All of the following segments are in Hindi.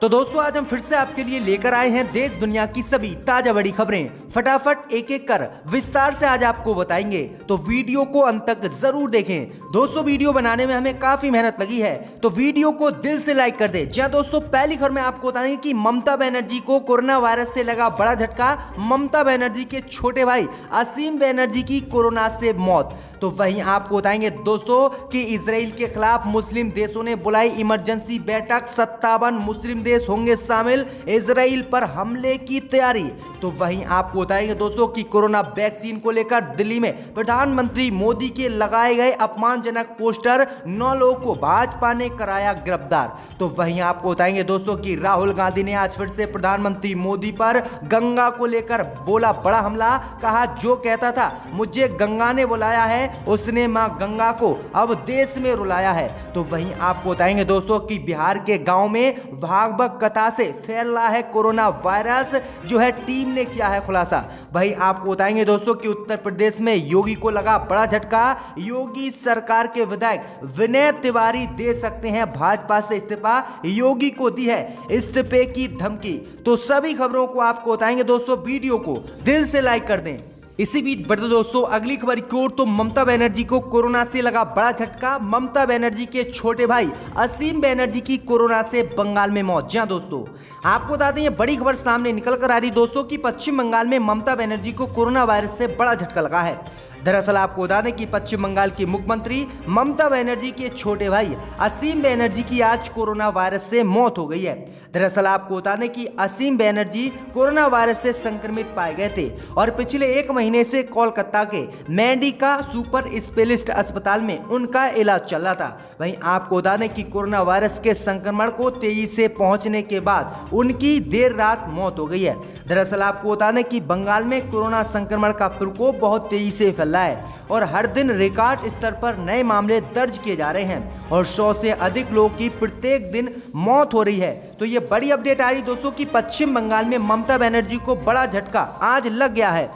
तो दोस्तों आज हम फिर से आपके लिए लेकर आए हैं देश दुनिया की सभी ताजा बड़ी खबरें। फटाफट एक एक कर विस्तार से आज आपको बताएंगे, तो वीडियो को अंत तक जरूर देखें। दोस्तों वीडियो बनाने में हमें काफी मेहनत लगी है, तो वीडियो को दिल से लाइक कर दें। जी हां दोस्तों, पहली खबर में आपको बताएंगे कि ममता बनर्जी को कोरोना वायरस से लगा बड़ा झटका। ममता बनर्जी के छोटे भाई असीम बनर्जी की कोरोना से मौत। तो वहीं आपको बताएंगे दोस्तों कि इजराइल के खिलाफ मुस्लिम देशों ने बुलाई इमरजेंसी बैठक। 57 मुस्लिम देश होंगे शामिल, इजराइल पर हमले की तैयारी। तो वहीं आपको बताएंगे दोस्तों कि कोरोना वैक्सीन को लेकर दिल्ली में प्रधानमंत्री मोदी के लगाए गए अपमानजनक पोस्टर, 9 लोगों को भाजपा ने कराया गिरफ्तार। तो वहीं आपको बताएंगे दोस्तों कि राहुल गांधी ने आज फिर से प्रधानमंत्री मोदी पर गंगा को लेकर बोला बड़ा हमला। कहा जो कहता था मुझे गंगा ने बुलाया है, उसने मां गंगा को अब देश में रुलाया है। तो वहीं आपको बताएंगे दोस्तों कि बिहार के गांव में भागवत कथा से फैल रहा है कोरोना वायरस, जो है टीम ने किया है खुलासा। वहीं आपको बताएंगे दोस्तों कि उत्तर प्रदेश में योगी को लगा बड़ा झटका। योगी सरकार के विधायक विनय तिवारी दे सकते हैं भाजपा से इस्तीफा, योगी को दी है इस्तीफे की धमकी। तो सभी खबरों को आपको बताएंगे दोस्तों, वीडियो को दिल से लाइक कर दें। इसी बीच बढ़ते दोस्तों अगली खबर की ओर, तो ममता बनर्जी को कोरोना से लगा बड़ा झटका। ममता बनर्जी के छोटे भाई असीम बनर्जी की कोरोना से बंगाल में मौत। जी हां दोस्तों, आपको बता दें ये बड़ी खबर सामने निकल कर आ रही दोस्तों कि पश्चिम बंगाल में ममता बनर्जी को कोरोना वायरस से बड़ा झटका लगा है। दरअसल आपको बता दें कि पश्चिम बंगाल की मुख्यमंत्री ममता बनर्जी के छोटे भाई असीम बनर्जी की आज कोरोना वायरस से मौत हो गई है। दरअसल आपको बता दें कि असीम बनर्जी कोरोना वायरस से संक्रमित पाए गए थे और पिछले 1 महीने से कोलकाता के मेडिका सुपर स्पेशलिस्ट अस्पताल में उनका इलाज चल रहा था। वहीं आपको बता दें कि कोरोना वायरस के संक्रमण को तेजी से पहुंचने के बाद उनकी देर रात मौत हो गई है। दरअसल आपको बता दें कि बंगाल में कोरोना संक्रमण का प्रकोप बहुत तेजी से फैला है और हर दिन रिकॉर्ड स्तर पर नए मामले दर्ज किए जा रहे हैं और 100 से अधिक लोगों की प्रत्येक दिन मौत हो रही है। तो ये बड़ी अपडेट आ रही दोस्तों कि पश्चिम बंगाल में ममता बनर्जी को बड़ा झटका आज लग गया है।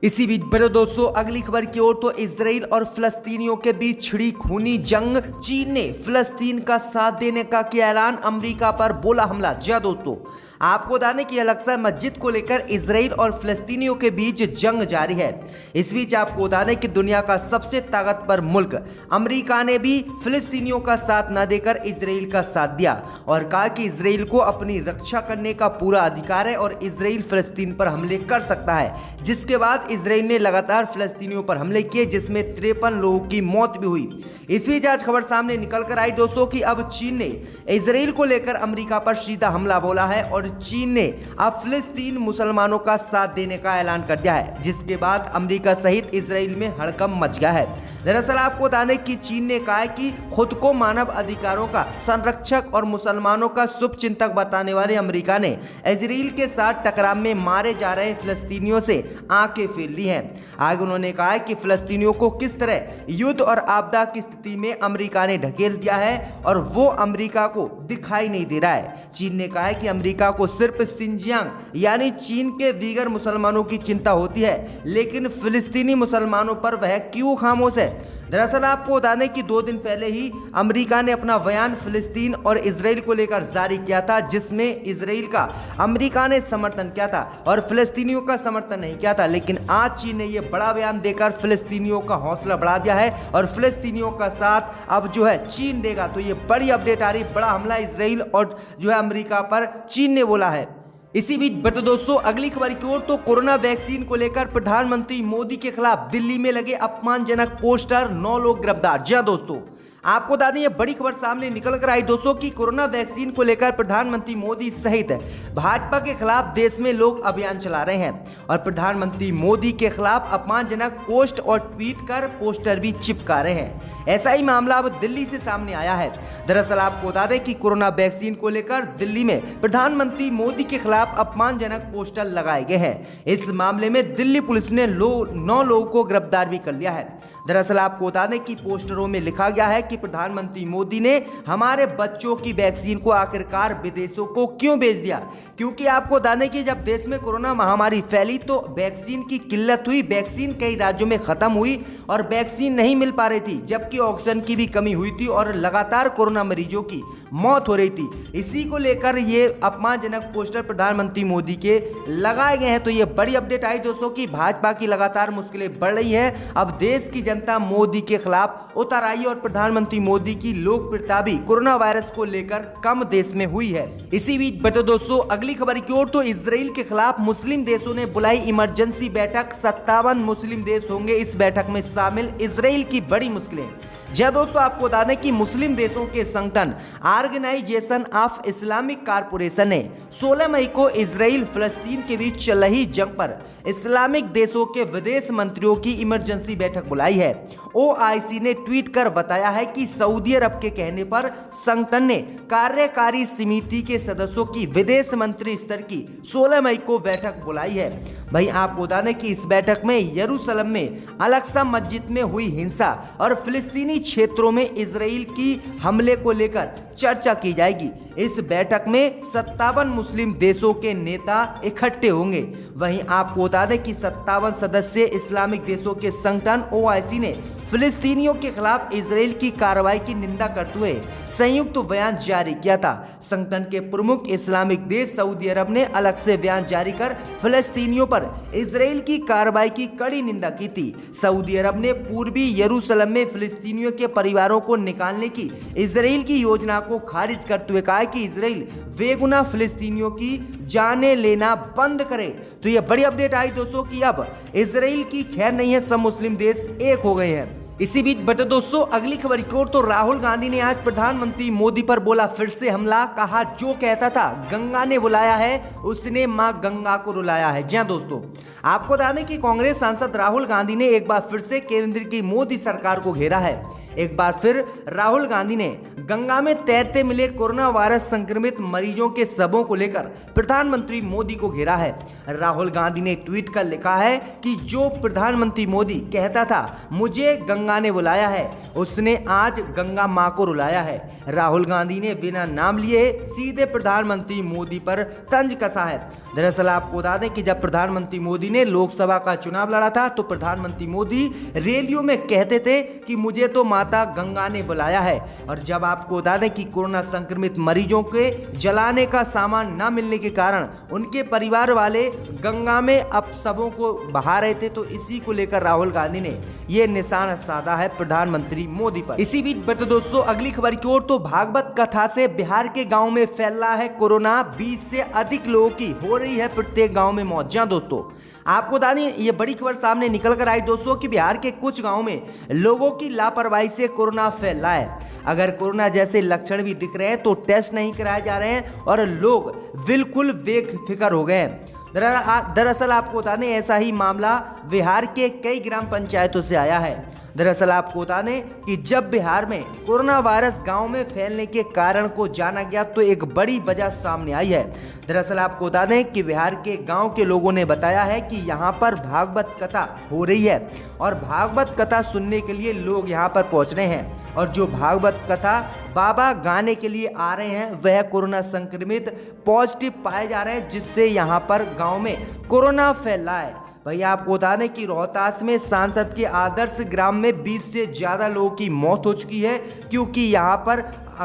इसी बीच बढ़े दोस्तों अगली खबर की ओर, तो इजराइल और फिलिस्तीनियों के बीच छिड़ी खूनी जंग। चीन ने फिलिस्तीन का साथ देने का किया ऐलान, अमेरिका पर बोला हमला। जी दोस्तों, आपको बता दें कि अल-अक्सा मस्जिद को लेकर इजराइल और फिलिस्तीनियों के बीच जंग जारी है। इस बीच आपको बता दें कि दुनिया का सबसे ताकतवर मुल्क अमेरिका ने भी फिलिस्तीनियों का साथ न देकर इजराइल का साथ दिया और कहा कि इजराइल को अपनी रक्षा करने का पूरा अधिकार है और इजराइल फिलिस्तीन पर हमले कर सकता है। जिसके बाद इजराइल ने लगातार फिलिस्तीनियों पर हमले किए, जिसमें 53 लोगों की मौत भी हुई। इस बीच आज खबर सामने निकल कर आई दोस्तों कि अब चीन ने इजराइल को लेकर अमेरिका पर सीधा हमला बोला है और चीन ने अब फिलिस्तीन मुसलमानों का साथ देने का ऐलान कर दिया है, जिसके बाद अमेरिका सहित इजराइल में हड़कंप मच गया है। दरअसल आपको बता दें कि चीन ने कहा है कि खुद को मानव अधिकारों का संरक्षक और मुसलमानों का शुभ चिंतक बताने वाले अमेरिका ने इजराइल के साथ टकराव में मारे जा रहे फिलिस्तीनियों से आंखें फेर ली हैं। आगे उन्होंने कहा है कि फिलिस्तीनियों को किस तरह युद्ध और आपदा की स्थिति में अमेरिका ने ढकेल दिया है और वो अमेरिका को दिखाई नहीं दे रहा है। चीन ने कहा है कि अमेरिका को सिर्फ सिंजियांग यानी चीन के दीगर मुसलमानों की चिंता होती है, लेकिन फिलिस्तीनी मुसलमानों पर वह क्यों खामोश है। दरअसल आपको बता दें कि 2 दिन पहले ही अमेरिका ने अपना बयान फिलिस्तीन और इजराइल को लेकर जारी किया था, जिसमें इजराइल का अमेरिका ने समर्थन किया था और फिलिस्तीनियों का समर्थन नहीं किया था। लेकिन आज चीन ने यह बड़ा बयान देकर फिलिस्तीनियों का हौसला बढ़ा दिया है और फिलिस्तीनियों का साथ अब जो है चीन देगा। तो ये बड़ी अपडेट आ रही, बड़ा हमला इजराइल और जो है अमेरिका पर चीन ने बोला है। इसी बीच बढ़ते दोस्तों अगली खबर की ओर, तो कोरोना वैक्सीन को लेकर प्रधानमंत्री मोदी के खिलाफ दिल्ली में लगे अपमानजनक पोस्टर, 9 लोग गिरफ्तार। जी हां दोस्तों, आपको बता दें ये बड़ी खबर सामने निकल कर आई दोस्तों कि कोरोना वैक्सीन को लेकर प्रधानमंत्री मोदी सहित भाजपा के खिलाफ देश में लोग अभियान चला रहे हैं और प्रधानमंत्री मोदी के खिलाफ अपमानजनक पोस्ट और ट्वीट कर पोस्टर भी चिपका रहे हैं। ऐसा ही मामला अब दिल्ली से सामने आया है। दरअसल आपको बता दें कि कोरोना वैक्सीन को लेकर दिल्ली में प्रधानमंत्री मोदी के खिलाफ अपमानजनक पोस्टर लगाए गए हैं। इस मामले में दिल्ली पुलिस ने 9 लोगों को गिरफ्तार भी कर लिया है। दरअसल आपको बता दें कि पोस्टरों में लिखा गया है कि प्रधानमंत्री मोदी ने हमारे बच्चों की वैक्सीन को आखिरकार विदेशों को क्यों भेज दिया। क्योंकि आपको बता दें कि जब देश में कोरोना महामारी फैली तो वैक्सीन की किल्लत हुई, वैक्सीन कई राज्यों में खत्म हुई और वैक्सीन नहीं मिल पा रही थी, जबकि ऑक्सीजन की भी कमी हुई थी और लगातार कोरोना मरीजों की मौत हो रही थी। इसी को लेकर ये अपमानजनक पोस्टर प्रधानमंत्री मोदी के लगाए गए हैं। तो ये बड़ी अपडेट आई दोस्तों कि भाजपा की लगातार मुश्किलें बढ़ रही है। अब देश की जनता मोदी के खिलाफ उतर आई और प्रधानमंत्री मोदी की लोकप्रियता भी कोरोना वायरस को लेकर कम देश में हुई है। इसी बीच बटे दोस्तों अगली खबर की ओर, तो इजराइल के खिलाफ मुस्लिम देशों ने बुलाई इमरजेंसी बैठक। 57 मुस्लिम देश होंगे इस बैठक में शामिल। इजराइल की बड़ी मुश्किलें। जी दोस्तों, आपको बता दें कि मुस्लिम देशों के संगठन ऑर्गेनाइजेशन ऑफ इस्लामिक कॉरपोरेशन ने 16 मई को इजराइल फिलिस्तीन के बीच चल रही जंग पर इस्लामिक देशों के विदेश मंत्रियों की इमरजेंसी बैठक बुलाई है। ओआईसी ने ट्वीट कर बताया है कि सऊदी अरब के कहने पर संगठन ने कार्यकारी समिति के सदस्यों की विदेश मंत्री स्तर की 16 मई को बैठक बुलाई है। भाई आपको बता दें कि इस बैठक में यरूशलेम में अल-अक्सा मस्जिद में हुई हिंसा और फिलिस्तीनी क्षेत्रों में इजराइल की हमले को लेकर चर्चा की जाएगी। इस बैठक में 57 मुस्लिम देशों के नेता इकट्ठे होंगे। वहीं आपको बता दें कि 57 सदस्य इस्लामिक देशों के संगठन ओआईसी ने फिलिस्तीनियों के खिलाफ इजराइल की कार्रवाई की निंदा करते हुए संयुक्त बयान जारी किया था। संगठन के प्रमुख इस्लामिक देश सऊदी अरब ने अलग से बयान जारी कर फिलिस्तीनियों पर इजराइल की कार्रवाई की कड़ी निंदा की थी। सऊदी अरब ने पूर्वी यरूशलेम में फिलिस्तीनियों के परिवारों को निकालने की इजराइल की योजना को खारिज करते हुए कहा कि इजराइल बेगुनाह फिलिस्तीनियों की जाने लेना बंद करे। तो यह बड़ी अपडेट आई दोस्तों कि अब इजराइल की खैर नहीं है, सब मुस्लिम देश एक हो गए हैं। इसी बीच बटे दोस्तों अगली खबर की ओर, तो राहुल गांधी ने आज प्रधानमंत्री मोदी पर बोला फिर से हमला। कहा जो कहता था गंगा ने बुलाया है उसने मां गंगा को रुलाया है। जी हां दोस्तों, आपको बता दें कि कांग्रेस सांसद राहुल गांधी ने एक बार फिर से केंद्र की मोदी सरकार को घेरा है। एक बार फिर राहुल गांधी ने गंगा में तैरते मिले कोरोना वायरस संक्रमित मरीजों के शवों को लेकर प्रधानमंत्री मोदी को घेरा है। राहुल गांधी ने ट्वीट कर लिखा है कि जो प्रधानमंत्री मोदी कहता था मुझे गंगा ने बुलाया है उसने आज गंगा मां को रुलाया है। राहुल गांधी ने बिना नाम लिए सीधे प्रधानमंत्री मोदी पर तंज कसा है। दरअसल आपको बता दें कि जब प्रधानमंत्री मोदी ने लोकसभा का चुनाव लड़ा था तो प्रधानमंत्री मोदी रैलियों में कहते थे कि मुझे तो माता गंगा ने बुलाया है। और जब आपको बता दें कि कोरोना संक्रमित मरीजों के जलाने का सामान न मिलने के कारण उनके परिवार वाले गंगा में अब शवों को बहा रहे थे, तो इसी को लेकर राहुल गांधी ने ये निशाना साधा है प्रधानमंत्री मोदी पर। इसी बीच बटे दोस्तों अगली खबर की ओर, तो भागवत कथा से बिहार के गांव में फैल रहा है कोरोना। 20 से अधिक लोगों की हो रही है प्रत्येक गांव में मौत। जहां दोस्तों आपको बता दें ये बड़ी खबर सामने निकल कर आई दोस्तों कि बिहार के कुछ गांव में लोगों की लापरवाही से कोरोना फैल रहा है। अगर कोरोना जैसे लक्षण भी दिख रहे हैं तो टेस्ट नहीं कराए जा रहे हैं और लोग बिल्कुल बेफिक्र हो गए हैं। दरअसल आपको बता दें ऐसा ही मामला बिहार के कई ग्राम पंचायतों से आया है। दरअसल आपको बता दें कि जब बिहार में कोरोना वायरस गांव में फैलने के कारण को जाना गया तो एक बड़ी वजह सामने आई है। दरअसल आपको बता दें कि बिहार के गांव के लोगों ने बताया है कि यहां पर भागवत कथा हो रही है और भागवत कथा सुनने के लिए लोग यहां पर पहुंच रहे हैं और जो भागवत कथा बाबा गाने के लिए आ रहे हैं वह कोरोना संक्रमित पॉजिटिव पाए जा रहे हैं, जिससे यहां पर गांव में कोरोना फैल रहा है। भैया आपको बता दें कि रोहतास में सांसद के आदर्श ग्राम में 20 से ज़्यादा लोगों की मौत हो चुकी है क्योंकि यहाँ पर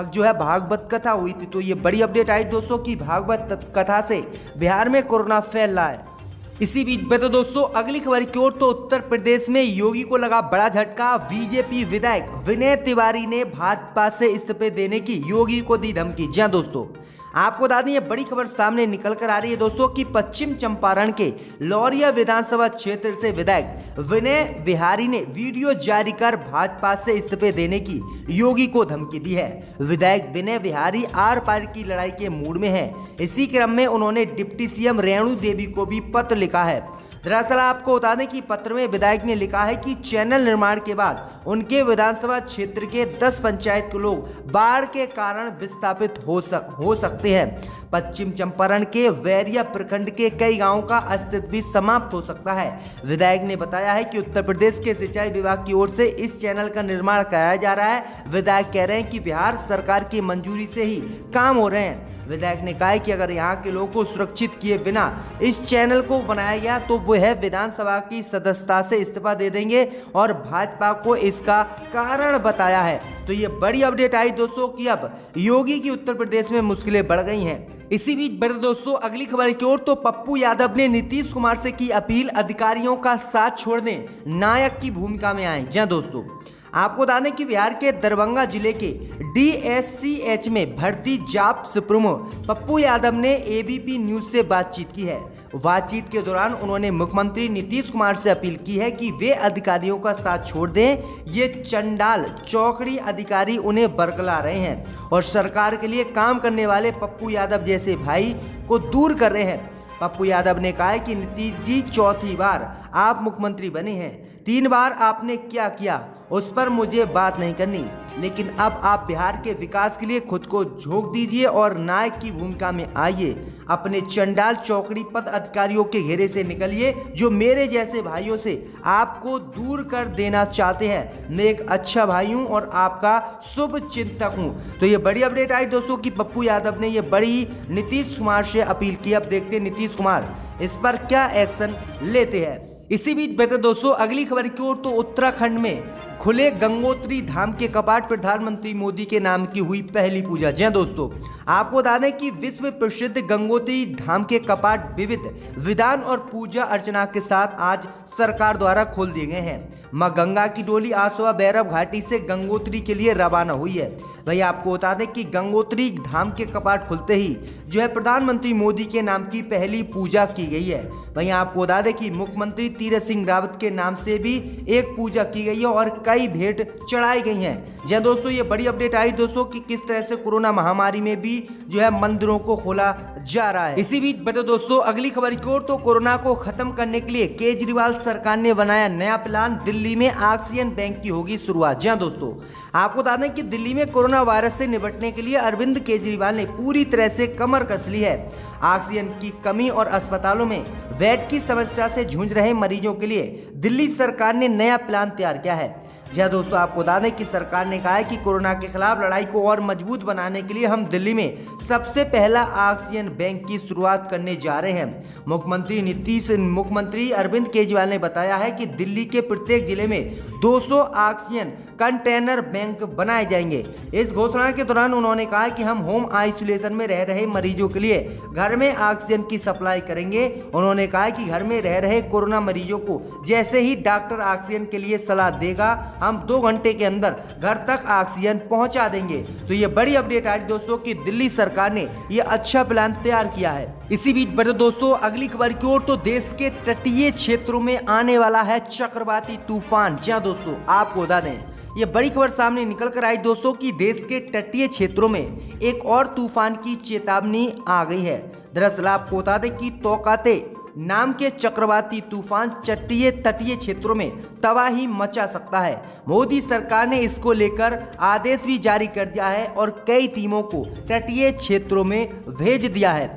जो है भागवत कथा हुई थी। तो ये बड़ी अपडेट आई दोस्तों कि भागवत कथा से बिहार में कोरोना फैल रहा है। इसी बीच बता दोस्तों अगली खबर की ओर, तो उत्तर प्रदेश में योगी को लगा बड़ा झटका। बीजेपी विधायक विनय तिवारी ने भाजपा से इस्तीफे देने की योगी को दी धमकी। जी हां दोस्तों, आपको बता दें ये बड़ी खबर सामने निकल कर आ रही है दोस्तों कि पश्चिम चंपारण के लौरिया विधानसभा क्षेत्र से विधायक विनय बिहारी ने वीडियो जारी कर भाजपा से इस्तीफे देने की योगी को धमकी दी है। विधायक विनय बिहारी आर पार की लड़ाई के मूड में है। इसी क्रम में उन्होंने डिप्टी सीएम रेणु देवी को भी पत्र लिखा है। दरअसल आपको बता दें कि पत्र में विधायक ने लिखा है कि चैनल निर्माण के बाद उनके विधानसभा क्षेत्र के 10 पंचायत के लोग बाढ़ के कारण विस्थापित हो सकते हैं। पश्चिम चंपारण के वैरिया प्रखंड के कई गांवों का अस्तित्व भी समाप्त हो सकता है। विधायक ने बताया है कि उत्तर प्रदेश के सिंचाई विभाग की ओर से इस चैनल का निर्माण कराया जा रहा है। विधायक कह रहे हैं कि बिहार सरकार की मंजूरी से ही काम हो रहे हैं। विधायक ने कहा है कि अगर यहाँ के लोगों को सुरक्षित किए बिना इस चैनल को बनाया गया तो वह विधानसभा की सदस्यता से इस्तीफा दे देंगे और भाजपा को इसका कारण बताया है। तो ये बड़ी अपडेट आई दोस्तों कि अब योगी की उत्तर प्रदेश में मुश्किलें बढ़ गई हैं। इसी बीच बढ़े दोस्तों अगली खबर की ओर, तो पप्पू यादव ने नीतीश कुमार से की अपील, अधिकारियों का साथ छोड़ दें, नायक की भूमिका में आए। जी दोस्तों, आपको बता दें कि बिहार के दरभंगा जिले के DSCH में भर्ती जाप सुप्रीमो पप्पू यादव ने ABP न्यूज से बातचीत की है। बातचीत के दौरान उन्होंने मुख्यमंत्री नीतीश कुमार से अपील की है कि वे अधिकारियों का साथ छोड़ दें। ये चंडाल चौकड़ी अधिकारी उन्हें बरगला रहे हैं और सरकार के लिए काम करने वाले पप्पू यादव जैसे भाई को दूर कर रहे हैं। पप्पू यादव ने कहा है कि नीतीश जी, चौथी बार आप मुख्यमंत्री बने हैं, 3 बार आपने क्या किया उस पर मुझे बात नहीं करनी, लेकिन अब आप बिहार के विकास के लिए खुद को झोंक दीजिए और नायक की भूमिका में आइए। अपने चंडाल चौकड़ी पद अधिकारियों के घेरे से निकलिए जो मेरे जैसे भाइयों से आपको दूर कर देना चाहते हैं। मैं एक अच्छा भाई हूं और आपका शुभ चिंतक हूं। तो ये बड़ी अपडेट आई दोस्तों कि पप्पू यादव ने ये बड़ी नीतीश कुमार से अपील की। अब देखते हैं नीतीश कुमार इस पर क्या एक्शन लेते हैं। इसी बीच बेहतर दोस्तों अगली खबर की ओर, तो उत्तराखंड में खुले गंगोत्री धाम के कपाट, प्रधानमंत्री मोदी के नाम की हुई पहली पूजा। जी दोस्तों, आपको बता दें कि विश्व प्रसिद्ध गंगोत्री धाम के कपाट विविध विधान और पूजा अर्चना के साथ आज सरकार द्वारा खोल दिए गए हैं। मां गंगा की डोली आज सुबह भैरव घाटी से गंगोत्री के लिए रवाना हुई है। वही आपको बता दें कि गंगोत्री धाम के कपाट खुलते ही जो है प्रधानमंत्री मोदी के नाम की पहली पूजा की गई है। वहीं आपको बता दें कि मुख्यमंत्री तीरथ सिंह रावत के नाम से भी एक पूजा की गई है और कई भेंट चढ़ाई गई हैं। जी दोस्तों, ये बड़ी अपडेट आई दोस्तों कि किस तरह से कोरोना महामारी में भी जो है मंदिरों को खोला जा रहा है। इसी बीच बता दोस्तों अगली खबर की ओर, तो कोरोना को खत्म करने के लिए केजरीवाल सरकार ने बनाया नया प्लान, दिल्ली में ऑक्सीजन बैंक की होगी शुरुआत। जी दोस्तों, आपको बता दें कि दिल्ली में कोरोना वायरस से निपटने के लिए अरविंद केजरीवाल ने पूरी तरह से कमर कस ली है। ऑक्सीजन की कमी और अस्पतालों में बेड की समस्या से जूझ रहे मरीजों के लिए दिल्ली सरकार ने नया प्लान तैयार किया है। जी दोस्तों, आपको बता दें कि सरकार ने कहा है कि कोरोना के खिलाफ लड़ाई को और मजबूत बनाने के लिए हम दिल्ली में सबसे पहला ऑक्सीजन बैंक की शुरुआत करने जा रहे हैं। मुख्यमंत्री अरविंद केजरीवाल ने बताया है कि दिल्ली के प्रत्येक जिले में 200 ऑक्सीजन कंटेनर बैंक बनाए जाएंगे। इस घोषणा के दौरान उन्होंने कहा कि हम होम आइसोलेशन में रह रहे मरीजों के लिए घर में ऑक्सीजन की सप्लाई करेंगे। उन्होंने कहा कि घर में रह रहे कोरोना मरीजों को जैसे ही डॉक्टर ऑक्सीजन के लिए सलाह देगा, हम 2 घंटे के अंदर घर तक ऑक्सीजन पहुंचा देंगे। तो ये बड़ी अपडेट आज दोस्तों कि दिल्ली सरकार ने ये अच्छा प्लान तैयार किया है। इसी बीच बढ़े दोस्तों अगली खबर की ओर, तो देश के तटीय क्षेत्रों में आने वाला है चक्रवाती तूफान। जी दोस्तों, आपको बता दें ये बड़ी खबर सामने निकल कर आई दोस्तों कि देश के तटीय क्षेत्रों में एक और तूफान की चेतावनी आ गई है। दरअसल आपको बता दें कि तौकाते नाम के चक्रवाती तूफान तटीय क्षेत्रों में तबाही मचा सकता है। मोदी सरकार ने इसको लेकर आदेश भी जारी कर दिया है और कई टीमों को तटीय क्षेत्रों में भेज दिया है।